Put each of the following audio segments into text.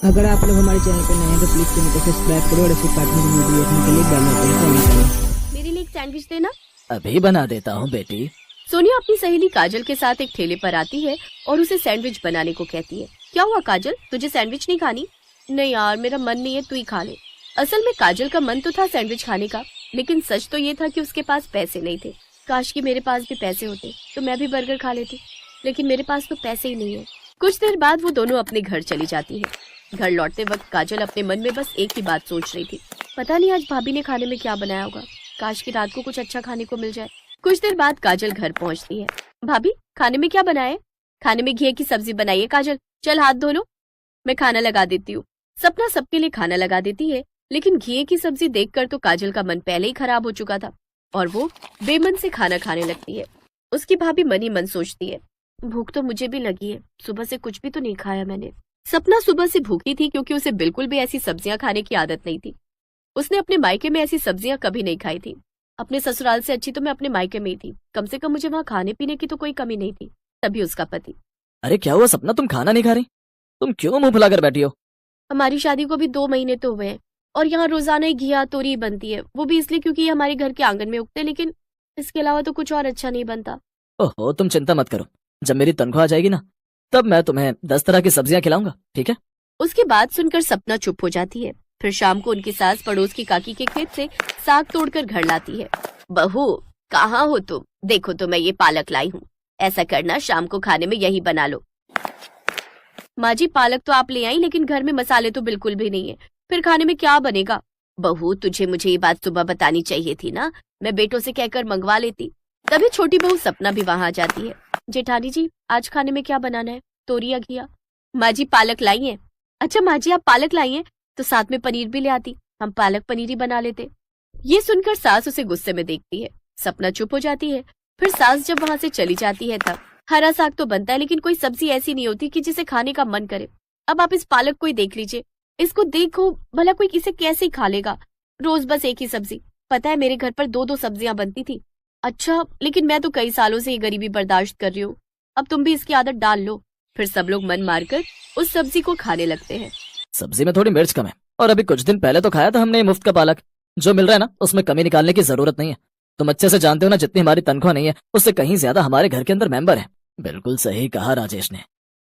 अगर आप लोग हमारे चैनल पर नए हैं तो प्लीज चैनल को सब्सक्राइब करो और ऐसे पार्टनर की वीडियो देखने के लिए बेल आइकन को ऑन करें। मेरे लिए एक सैंडविच देना। अभी बना देता हूँ बेटी। सोनिया अपनी सहेली काजल के साथ एक ठेले पर आती है और उसे सैंडविच बनाने को कहती है। क्या हुआ काजल, तुझे सैंडविच नहीं खानी? नहीं यार, मेरा मन नहीं है, तू ही खा ले। असल में काजल का मन तो था सैंडविच खाने का, लेकिन सच तो ये था कि उसके पास पैसे नहीं थे। काश कि मेरे पास भी पैसे होते तो मैं भी बर्गर खा लेती, लेकिन मेरे पास तो पैसे ही नहीं है। कुछ देर बाद वो दोनों अपने घर चली जाती है। घर लौटते वक्त काजल अपने मन में बस एक ही बात सोच रही थी, पता नहीं आज भाभी ने खाने में क्या बनाया होगा, काश की रात को कुछ अच्छा खाने को मिल जाए। कुछ देर बाद काजल घर पहुंचती है। भाभी, खाने में क्या बनाए? खाने में घी की सब्जी बनाई है काजल, चल हाथ धो लो, मैं खाना लगा देती हूँ। सपना सबके लिए खाना लगा देती है, लेकिन घी की सब्जी देखकर तो काजल का मन पहले ही खराब हो चुका था और वो बेमन से खाना खाने लगती है। उसकी भाभी मन ही मन सोचती है, भूख तो मुझे भी लगी है, सुबह से कुछ भी तो नहीं खाया मैंने। सपना सुबह से भूखी थी क्योंकि उसे बिल्कुल भी ऐसी सब्जियां खाने की आदत नहीं थी। उसने अपने मायके में ऐसी सब्जियां कभी नहीं खाई थी। अपने ससुराल से अच्छी तो मैं अपने मायके में ही थी, कम से कम मुझे वहाँ खाने पीने की तो कोई कमी नहीं थी। तभी उसका पति, अरे क्या हुआ सपना, तुम खाना नहीं खा रही? तुम क्यों मुंह फुलाकर बैठी हो? हमारी शादी को भी 2 महीने तो हुए हैं और यहाँ रोजाना ही घिया तोरी बनती है, वो भी इसलिए क्योंकि ये हमारे घर के आंगन में उगते, लेकिन इसके अलावा तो कुछ और अच्छा नहीं बनता। ओहो, तुम चिंता मत करो, जब मेरी तनख्वाह आ जाएगी ना तब मैं तुम्हें 10 तरह की सब्जियां खिलाऊंगा, ठीक है? उसकी बात सुनकर सपना चुप हो जाती है। फिर शाम को उनकी सास पड़ोस की काकी के खेत से साग तोड़कर घर लाती है। बहू, कहाँ हो तुम? देखो तो मैं ये पालक लाई हूँ, ऐसा करना शाम को खाने में यही बना लो। माँ जी, पालक तो आप ले आई, लेकिन घर में मसाले तो बिल्कुल भी नहीं है, फिर खाने में क्या बनेगा? बहू, तुझे मुझे ये बात सुबह बतानी चाहिए थी ना, मैं बेटों से कहकर मंगवा लेती। तभी छोटी बहू सपना भी वहाँ आ जाती है। जेठानी जी, आज खाने में क्या बनाना है, तोरी या घिया? माँ जी, पालक लाई है। अच्छा माँ जी, आप पालक लाई हैं तो साथ में पनीर भी ले आती, हम पालक पनीर ही बना लेते। ये सुनकर सास उसे गुस्से में देखती है। सपना चुप हो जाती है। फिर सास जब वहाँ से चली जाती है तब हरा साग तो बनता है, लेकिन कोई सब्जी ऐसी नहीं होती कि जिसे खाने का मन करे। अब आप इस पालक को ही देख लीजिए, इसको देखो भला कोई इसे कैसे खा लेगा? रोज बस एक ही सब्जी। पता है मेरे घर पर 2-2 सब्जियां बनती थी। अच्छा, लेकिन मैं तो कई सालों से ये गरीबी बर्दाश्त कर रही हूँ, अब तुम भी इसकी आदत डाल लो। फिर सब लोग मन मारकर उस सब्जी को खाने लगते हैं। सब्जी में थोड़ी मिर्च कम है, और अभी कुछ दिन पहले तो खाया था हमने मुफ्त का पालक। जो मिल रहा है ना उसमें कमी निकालने की जरूरत नहीं है। तुम अच्छे से जानते हो ना, जितनी हमारी तनख्वाह नहीं है उससे कहीं ज्यादा हमारे घर के अंदर मेंबर है। बिल्कुल सही कहा राजेश ने,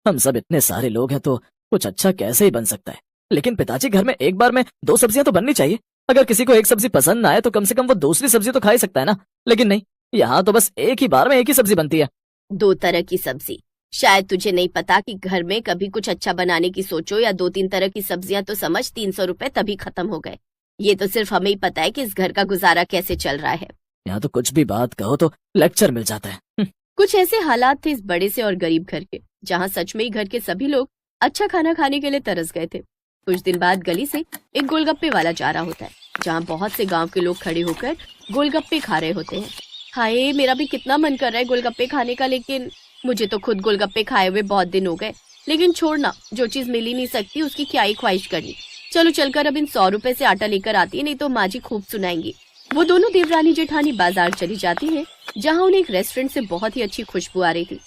हम सब इतने सारे लोग हैं तो कुछ अच्छा कैसे ही बन सकता है। लेकिन पिताजी, घर में एक बार में 2 सब्जियां तो बननी चाहिए। अगर किसी को एक सब्जी पसंद ना आए तो कम से कम वो दूसरी सब्जी तो खा ही सकता है ना। लेकिन नहीं, यहाँ तो बस एक ही बार में एक ही सब्जी बनती है। 2 तरह की सब्जी? शायद तुझे नहीं पता कि घर में कभी कुछ अच्छा बनाने की सोचो या 2-3 तरह की सब्जियां तो समझ 300 रुपए तभी खत्म हो गए। ये तो सिर्फ हमें ही पता है कि इस घर का गुजारा कैसे चल रहा है। यहाँ तो कुछ भी बात कहो तो लेक्चर मिल जाता है। कुछ ऐसे हालात थे इस बड़े से और गरीब घर के, जहाँ सच में ही घर के सभी लोग अच्छा खाना खाने के लिए तरस गए थे। कुछ दिन बाद गली से एक गोलगप्पे वाला जा रहा होता है, जहाँ बहुत से गांव के लोग खड़े होकर गोलगप्पे खा रहे होते हैं। हाय, मेरा भी कितना मन कर रहा है गोलगप्पे खाने का, लेकिन मुझे तो खुद गोलगप्पे खाए हुए बहुत दिन हो गए। लेकिन छोड़ना, जो चीज मिल ही नहीं सकती उसकी क्या ही ख्वाहिश करनी। चलो चलकर अब इन 100 रुपए से आटा लेकर आती है, नहीं तो माँ जी खूब सुनाएंगी। वो दोनों देवरानी जेठानी बाजार चली जाती है, जहाँ उन्हें एक रेस्टोरेंट से बहुत ही अच्छी खुशबू आ रही थी।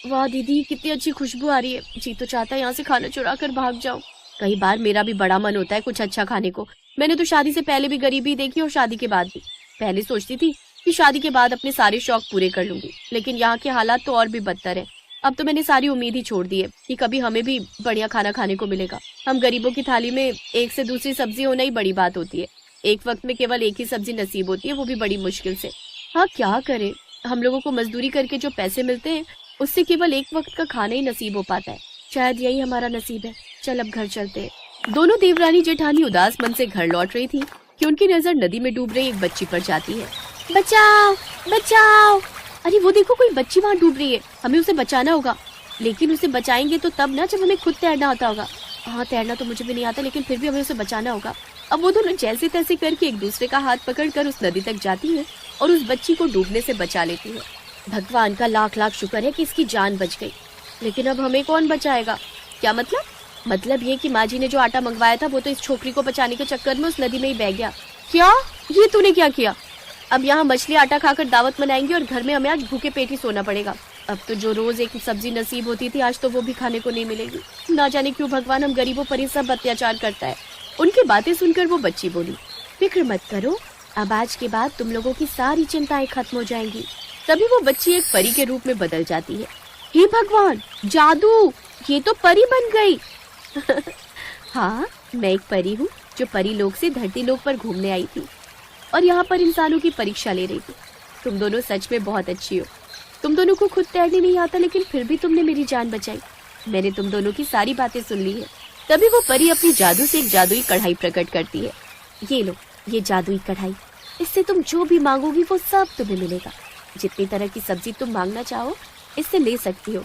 वाह दीदी, कितनी अच्छी खुशबू आ रही है, जी तो चाहता है यहाँ से खाना चुरा कर भाग जाऊं। कई बार मेरा भी बड़ा मन होता है कुछ अच्छा खाने को। मैंने तो शादी से पहले भी गरीबी देखी और शादी के बाद भी। पहले सोचती थी कि शादी के बाद अपने सारे शौक पूरे कर लूंगी, लेकिन यहाँ के हालात तो और भी बदतर है। अब तो मैंने सारी उम्मीद ही छोड़ दी है कि कभी हमें भी बढ़िया खाना खाने को मिलेगा। हम गरीबों की थाली में एक से दूसरी सब्जी होना ही बड़ी बात होती है। एक वक्त में केवल एक ही सब्जी नसीब होती है, वो भी बड़ी मुश्किल से। हाँ, क्या करें, हम लोगों को मजदूरी करके जो पैसे मिलते हैं उससे केवल एक वक्त का खाना ही नसीब हो पाता है। शायद यही हमारा नसीब है। चल अब घर चलते हैं। दोनों देवरानी जेठानी उदास मन से घर लौट रही थी कि उनकी नजर नदी में डूब रही एक बच्ची पर जाती है। बचाओ बचाओ! अरे वो देखो, कोई बच्ची वहाँ डूब रही है, हमें उसे बचाना होगा। लेकिन उसे बचाएंगे तो तब ना जब हमें खुद तैरना आता होगा। हाँ, तैरना तो मुझे भी नहीं आता, लेकिन फिर भी हमें उसे बचाना होगा। अब वो दोनों जैसे तैसे करके एक दूसरे का हाथ पकड़कर उस नदी तक जाती है और उस बच्ची को डूबने से बचा लेती है। भगवान का लाख लाख शुक्र है कि इसकी जान बच गई। लेकिन अब हमें कौन बचाएगा? क्या मतलब? मतलब ये कि माँ जी ने जो आटा मंगवाया था वो तो इस छोकरी को बचाने के चक्कर में उस नदी में ही बह गया। क्या? ये तूने क्या किया? अब यहाँ मछली आटा खाकर दावत मनाएंगे और घर में हमें आज भूखे पेट ही सोना पड़ेगा। अब तो जो रोज एक सब्जी नसीब होती थी आज तो वो भी खाने को नहीं मिलेगी। ना जाने क्यों भगवान हम गरीबों पर ये सब अत्याचार करता है। उनकी बातें सुनकर वो बच्ची बोली, फिक्र मत करो, अब आज के बाद तुम लोगों की सारी चिंताएं खत्म हो जाएंगी। तभी वो बच्ची एक परी के रूप में बदल जाती है। हे भगवान, जादू, ये तो परी बन गई। हाँ, मैं एक परी हूँ जो परी लोक से धरती लोक पर घूमने आई थी और यहाँ पर इंसानों की परीक्षा ले रही थी। तुम दोनों सच में बहुत अच्छी हो। तुम दोनों को खुद तैरने नहीं आता, लेकिन फिर भी तुमने मेरी जान बचाई। मैंने तुम दोनों की सारी बातें सुन ली है। तभी वो परी अपनी जादू से एक जादुई कढ़ाई प्रकट करती है। ये लो, ये जादुई कढ़ाई, इससे तुम जो भी मांगोगी वो सब तुम्हें मिलेगा। जितनी तरह की सब्जी तुम मांगना चाहो इससे ले सकती हो।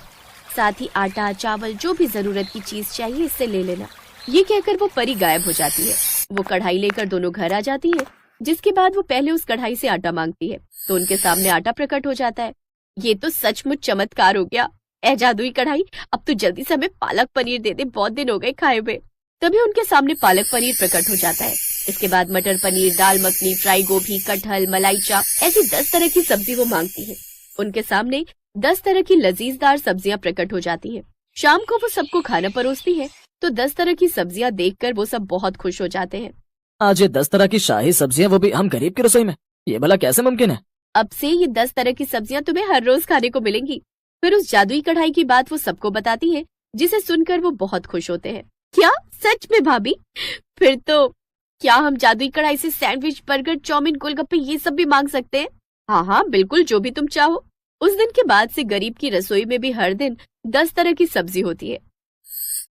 साथ ही आटा, चावल, जो भी जरूरत की चीज चाहिए इससे ले लेना। ये कहकर वो परी गायब हो जाती है। वो कढ़ाई लेकर दोनों घर आ जाती है, जिसके बाद वो पहले उस कढ़ाई से आटा मांगती है तो उनके सामने आटा प्रकट हो जाता है। ये तो सचमुच चमत्कार हो गया। ए जादुई कढ़ाई, अब तो जल्दी से हमें पालक पनीर दे दे, बहुत दिन हो गए खाए हुए। तभी उनके सामने पालक पनीर प्रकट हो जाता है। इसके बाद मटर पनीर, दाल मखनी, फ्राई गोभी, कटहल, मलाई चाप, ऐसी 10 तरह की सब्जी वो मांगती है। उनके सामने 10 तरह की लजीजदार सब्जियां प्रकट हो जाती है। शाम को वो सबको खाना परोसती है तो 10 तरह की सब्जियां देखकर वो सब बहुत खुश हो जाते हैं। आज ये 10 तरह की शाही सब्जियां, वो भी हम गरीब की रसोई में, ये भला कैसे मुमकिन है? अब से ये 10 तरह की सब्जियां तुम्हें हर रोज खाने को मिलेंगी। फिर उस जादुई कढ़ाई की बात वो सबको बताती है, जिसे सुनकर वो बहुत खुश होते हैं। क्या सच में भाभी? फिर तो क्या हम जादुई कढ़ाई से सैंडविच, बर्गर, चाउमीन, गोलगप्पे ये सब भी मांग सकते हैं? हाँ हाँ बिल्कुल, जो भी तुम चाहो। उस दिन के बाद से गरीब की रसोई में भी हर दिन 10 तरह की सब्जी होती है।